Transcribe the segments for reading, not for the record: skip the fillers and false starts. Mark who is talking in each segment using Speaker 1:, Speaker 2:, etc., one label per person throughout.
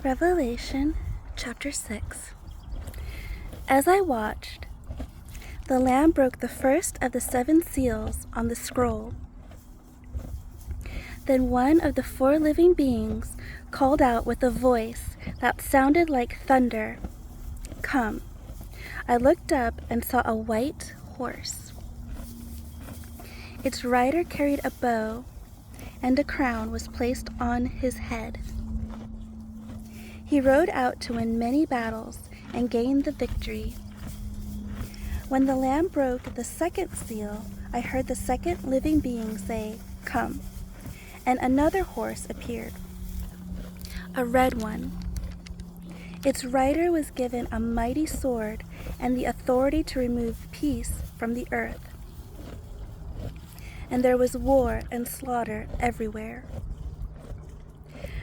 Speaker 1: Revelation chapter 6. As I watched, the Lamb broke the first of the 7 seals on the scroll. Then one of the 4 living beings called out with a voice that sounded like thunder, "Come." I looked up and saw a white horse. Its rider carried a bow, and a crown was placed on his head. He rode out to win many battles and gain the victory. When the Lamb broke the 2nd seal, I heard the 2nd living being say, "Come." And another horse appeared, a red one. Its rider was given a mighty sword and the authority to remove peace from the earth. And there was war and slaughter everywhere.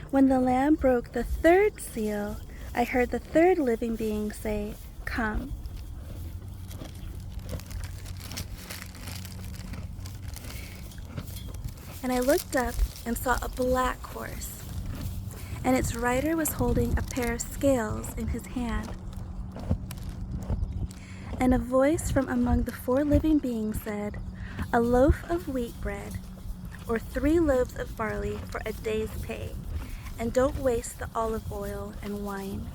Speaker 1: When the Lamb broke the 3rd seal, I heard the 3rd living being say, "Come." And I looked up and saw a black horse, and its rider was holding a pair of scales in his hand. And a voice from among the 4 living beings said, "A loaf of wheat bread, or 3 loaves of barley for a day's pay, and don't waste the olive oil and wine."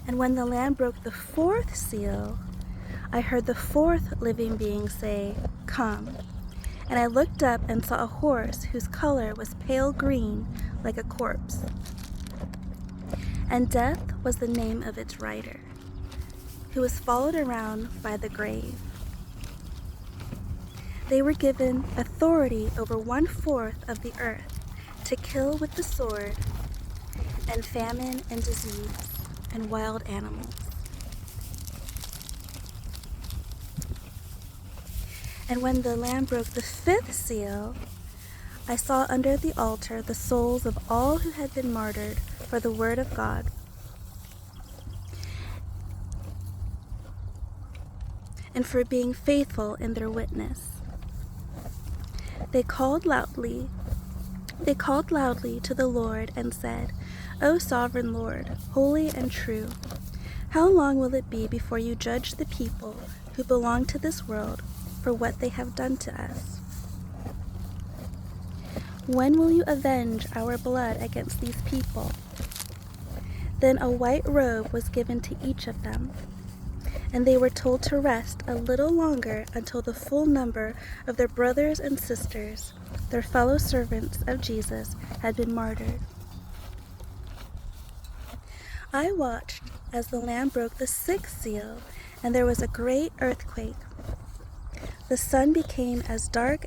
Speaker 1: And when the Lamb broke the 4th seal, I heard the 4th living being say, "Come." And I looked up and saw a horse whose color was pale green like a corpse. And death was the name of its rider, who was followed around by the grave. They were given authority over 1/4 of the earth to kill with the sword, and famine and disease and wild animals. And when the Lamb broke the 5th seal, I saw under the altar the souls of all who had been martyred for the word of God and for being faithful in their witness. They called loudly to the Lord and said, "O sovereign Lord, holy and true, how long will it be before you judge the people who belong to this world for what they have done to us? When will you avenge our blood against these people?" Then a white robe was given to each of them, and they were told to rest a little longer until the full number of their brothers and sisters, their fellow servants of Jesus, had been martyred. I watched as the Lamb broke the 6th seal, and there was a great earthquake. The sun became as dark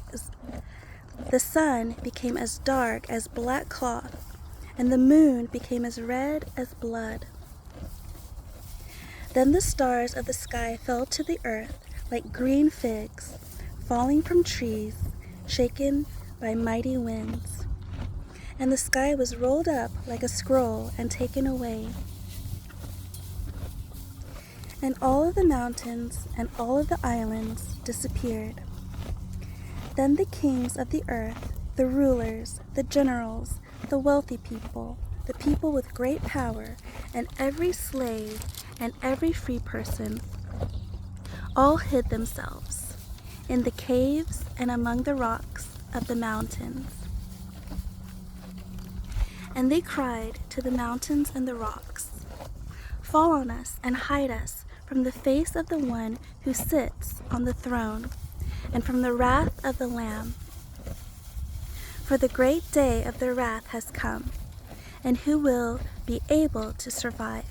Speaker 1: as black cloth, and the moon became as red as blood. Then the stars of the sky fell to the earth like green figs falling from trees shaken by mighty winds. And the sky was rolled up like a scroll and taken away. And all of the mountains and all of the islands disappeared. Then the kings of the earth, the rulers, the generals, the wealthy people, the people with great power, and every slave and every free person, all hid themselves in the caves and among the rocks of the mountains. And they cried to the mountains and the rocks, "Fall on us and hide us from the face of the one who sits on the throne and from the wrath of the Lamb. For the great day of their wrath has come, and who will be able to survive?"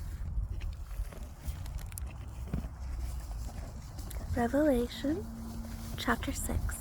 Speaker 1: Revelation chapter 6.